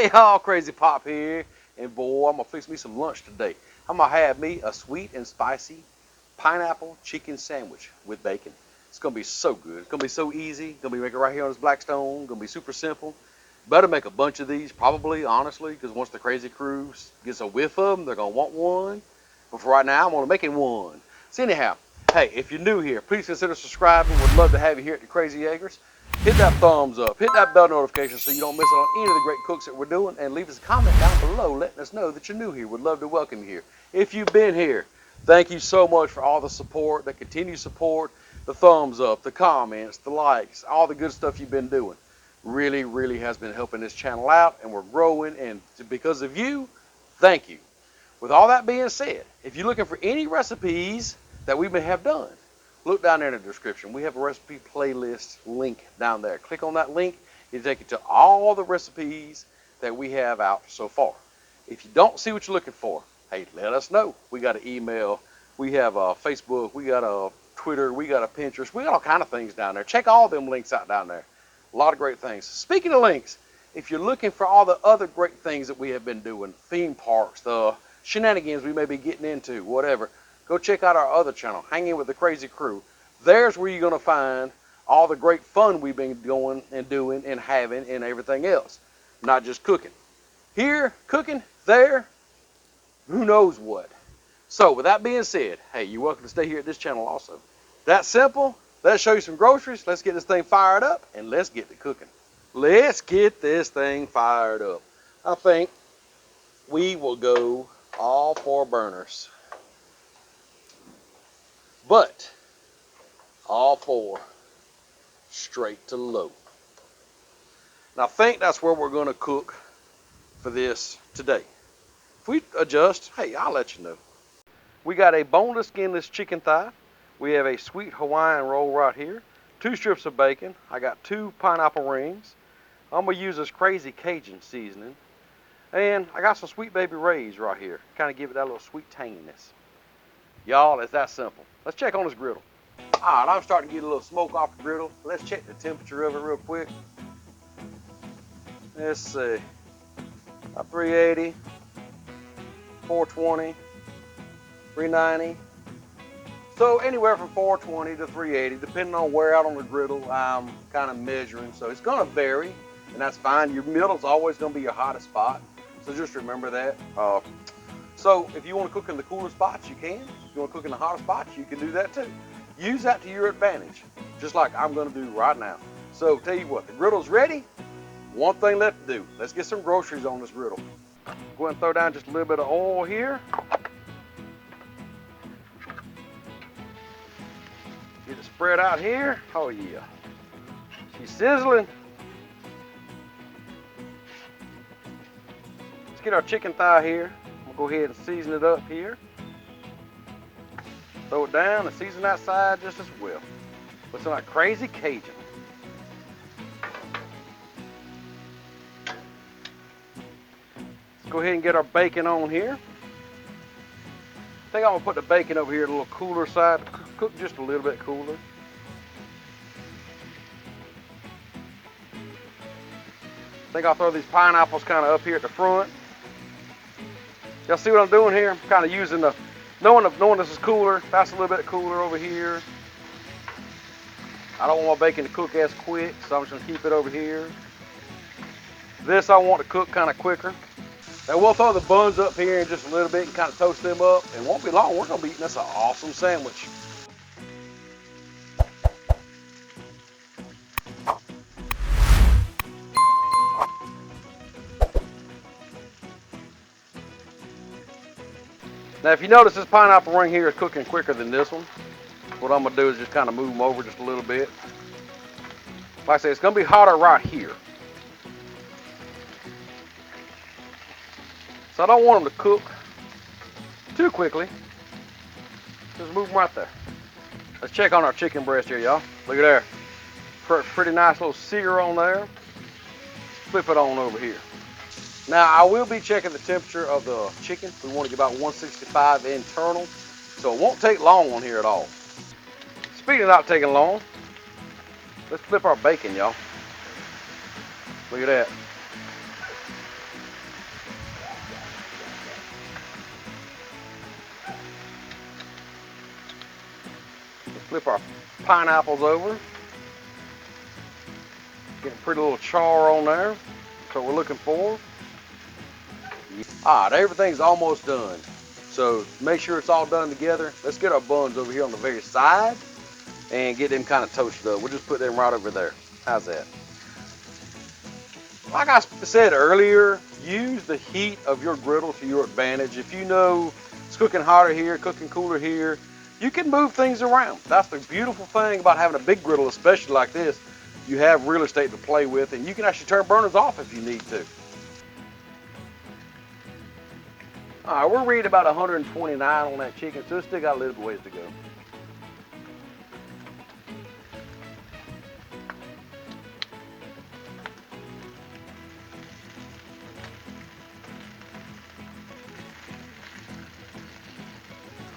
Hey y'all, Crazy Pop here, and boy, I'm gonna fix me some lunch today. I'm gonna have me a sweet and spicy pineapple chicken sandwich with bacon. It's gonna be so good. It's gonna be so easy. Gonna be making right here on this Blackstone. Gonna be super simple. Better make a bunch of these, probably, honestly, because once the crazy crew gets a whiff of them, they're gonna want one. But for right now, I'm gonna make it one. So anyhow, hey, if you're new here, please consider subscribing. Would love to have you here at the Crazy Yeagers. Hit that thumbs up, hit that bell notification so you don't miss out on any of the great cooks that we're doing, and leave us a comment down below letting us know that you're new here. We'd love to welcome you here. If you've been here, thank you so much for all the support, the continued support, the thumbs up, the comments, the likes, all the good stuff you've been doing. Really, really has been helping this channel out, and we're growing, and because of you, thank you. With all that being said, if you're looking for any recipes that we may have done, look down there in the description. We have a recipe playlist link down there. Click on that link. It'll take you to all the recipes that we have out so far. If you don't see what you're looking for, hey, let us know. We got an email. We have a Facebook. We got a Twitter. We got a Pinterest. We got all kind of things down there. Check all them links out down there. A lot of great things. Speaking of links, if you're looking for all the other great things that we have been doing, theme parks, the shenanigans we may be getting into, whatever, go check out our other channel, Hanging with the Crazy Crew. There's where you're going to find all the great fun we've been going and doing and having and everything else. Not just cooking. Here, cooking. There, who knows what. So with that being said, hey, you're welcome to stay here at this channel also. That's simple. Let's show you some groceries. Let's get this thing fired up and let's get to cooking. Let's get this thing fired up. I think we will go all four burners. But all four straight to low. And I think that's where we're going to cook for this today. If we adjust, hey, I'll let you know. We got a boneless, skinless chicken thigh. We have a sweet Hawaiian roll right here. 2 strips of bacon. I got 2 pineapple rings. I'm going to use this crazy Cajun seasoning. And I got some Sweet Baby Ray's right here. Kind of give it that little sweet tanginess. Y'all, it's that simple. Let's check on this griddle. All right, I'm starting to get a little smoke off the griddle. Let's check the temperature of it real quick. Let's see. 380, 420, 390. So anywhere from 420 to 380, depending on where out on the griddle I'm kind of measuring. So it's going to vary, and that's fine. Your middle is always going to be your hottest spot. So just remember that. So if you want to cook in the cooler spots, you can. If you want to cook in the hotter spots, you can do that too. Use that to your advantage, just like I'm going to do right now. So tell you what, the griddle's ready. One thing left to do. Let's get some groceries on this griddle. Go ahead and throw down just a little bit of oil here. Get it spread out here. Oh yeah. She's sizzling. Let's get our chicken thigh here. We'll go ahead and season it up here. Throw it down and season that side just as well. With some like crazy Cajun. Let's go ahead and get our bacon on here. I think I'm gonna put the bacon over here a little cooler side, cook just a little bit cooler. I think I'll throw these pineapples kind of up here at the front. Y'all see what I'm doing here? I'm kind of using the, knowing this is cooler, that's a little bit cooler over here. I don't want my bacon to cook as quick, so I'm just gonna keep it over here. This I want to cook kind of quicker. Now we'll throw the buns up here in just a little bit and kind of toast them up. And won't be long, we're gonna be eating this an awesome sandwich. Now if you notice, this pineapple ring here is cooking quicker than this one. What I'm gonna do is just kind of move them over just a little bit. Like I say, it's gonna be hotter right here. So I don't want them to cook too quickly. Just move them right there. Let's check on our chicken breast here, y'all. Look at there. Pretty nice little sear on there. Flip it on over here. Now I will be checking the temperature of the chicken. We want to get about 165 internal. So it won't take long on here at all. Speaking of not taking long, let's flip our bacon, y'all. Look at that. Flip our pineapples over. Get a pretty little char on there. That's what we're looking for. All right, everything's almost done. So make sure it's all done together. Let's get our buns over here on the very side and get them kind of toasted up. We'll just put them right over there. How's that? Like I said earlier, use the heat of your griddle to your advantage. If you know it's cooking hotter here, cooking cooler here, you can move things around. That's the beautiful thing about having a big griddle, especially like this. You have real estate to play with, and you can actually turn burners off if you need to. All right, we're reading about 129 on that chicken, so it's still got a little bit ways to go.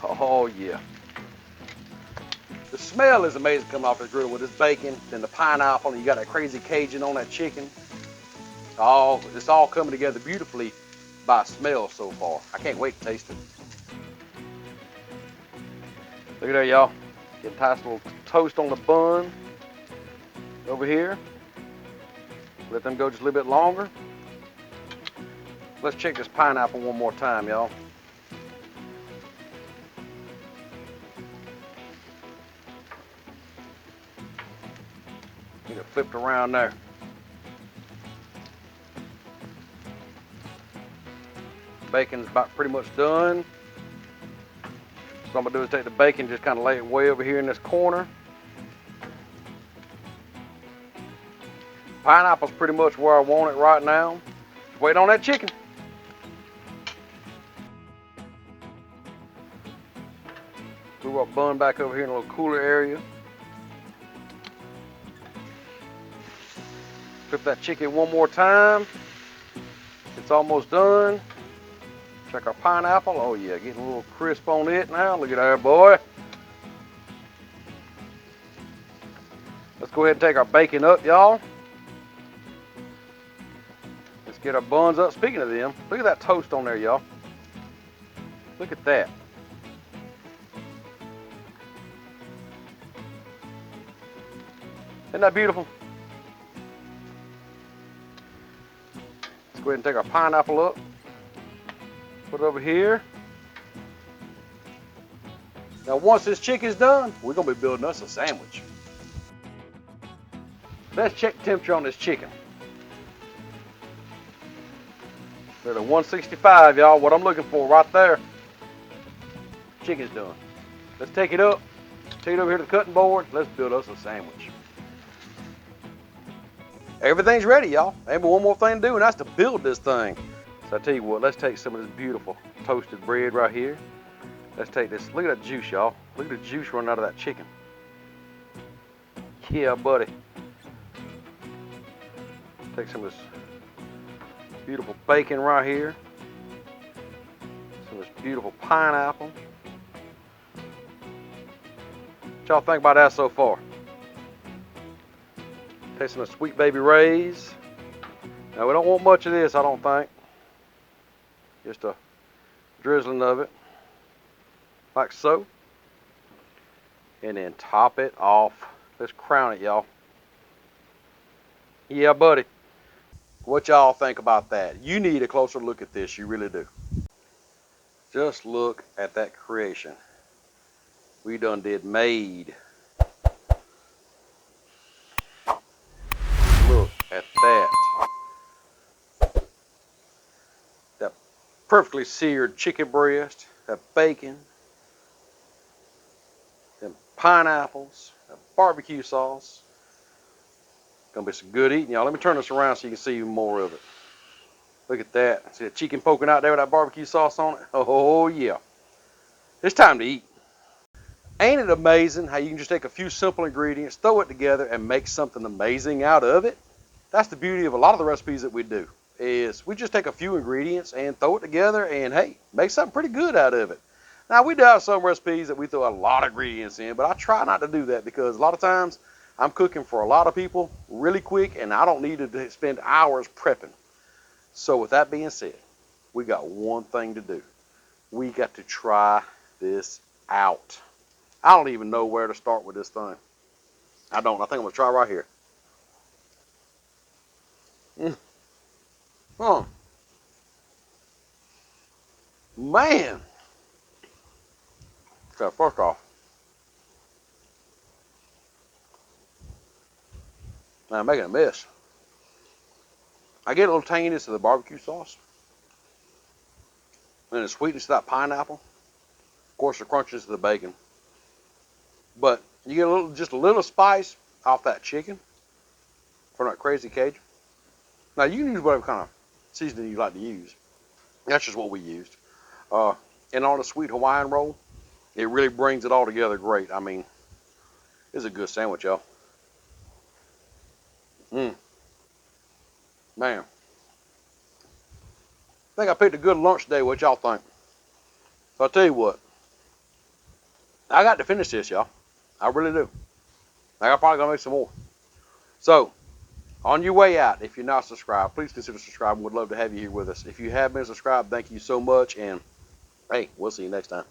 Oh yeah. The smell is amazing coming off this griddle with this bacon, then the pineapple, and you got that crazy Cajun on that chicken. It's all coming together beautifully by smell so far. I can't wait to taste it. Look at there, y'all. Get a nice little toast on the bun over here. Let them go just a little bit longer. Let's check this pineapple one more time, y'all. Get it flipped around there. Bacon's about pretty much done. So I'm gonna do is take the bacon, just kind of lay it way over here in this corner. Pineapple's pretty much where I want it right now. Just wait on that chicken. Move our bun back over here in a little cooler area. Flip that chicken one more time. It's almost done. Check our pineapple. Oh yeah, getting a little crisp on it now. Look at that, boy. Let's go ahead and take our bacon up, y'all. Let's get our buns up. Speaking of them, look at that toast on there, y'all. Look at that. Isn't that beautiful? Let's go ahead and take our pineapple up. Put it over here. Now once this chicken's done, we're gonna be building us a sandwich. Let's check the temperature on this chicken. We're at 165, y'all. What I'm looking for right there. Chicken's done. Let's take it up. Take it over here to the cutting board. Let's build us a sandwich. Everything's ready, y'all. Ain't but one more thing to do, and that's to build this thing. So I tell you what, let's take some of this beautiful toasted bread right here. Let's take this. Look at that juice, y'all. Look at the juice running out of that chicken. Yeah, buddy. Take some of this beautiful bacon right here. Some of this beautiful pineapple. What y'all think about that so far? Take some of the Sweet Baby Ray's. Now we don't want much of this, I don't think. Just a drizzling of it, like so. And then top it off. Let's crown it, y'all. Yeah, buddy. What y'all think about that? You need a closer look at this, you really do. Just look at that creation. We done did made. Look at that. That perfectly seared chicken breast, that bacon, them pineapples, that barbecue sauce. Gonna be some good eating, y'all. Let me turn this around so you can see even more of it. Look at that. See the chicken poking out there with that barbecue sauce on it? Oh yeah. It's time to eat. Ain't it amazing how you can just take a few simple ingredients, throw it together, and make something amazing out of it? That's the beauty of a lot of the recipes that we do, is we just take a few ingredients and throw it together and, hey, make something pretty good out of it. Now, we do have some recipes that we throw a lot of ingredients in, but I try not to do that because a lot of times I'm cooking for a lot of people really quick, and I don't need to spend hours prepping. So with that being said, we got one thing to do. We got to try this out. I don't even know where to start with this thing. I don't. I think I'm gonna try right here. Oh, man. So first off, I'm making a mess. I get a little tanginess of the barbecue sauce and the sweetness of that pineapple. Of course, the crunchiness of the bacon. But you get just a little spice off that chicken from that crazy Cajun. Now you can use whatever kind of seasoning you like to use. That's just what we used. Uh, and on a sweet Hawaiian roll, it really brings it all together great. I mean, it's a good sandwich, y'all. Mm, man, I think I picked a good lunch today. What y'all think? So I'll tell you what, I got to finish this, y'all. I really do. I'm probably gonna make some more. So on your way out, if you're not subscribed, please consider subscribing. We'd love to have you here with us. If you have been subscribed, thank you so much. And hey, we'll see you next time.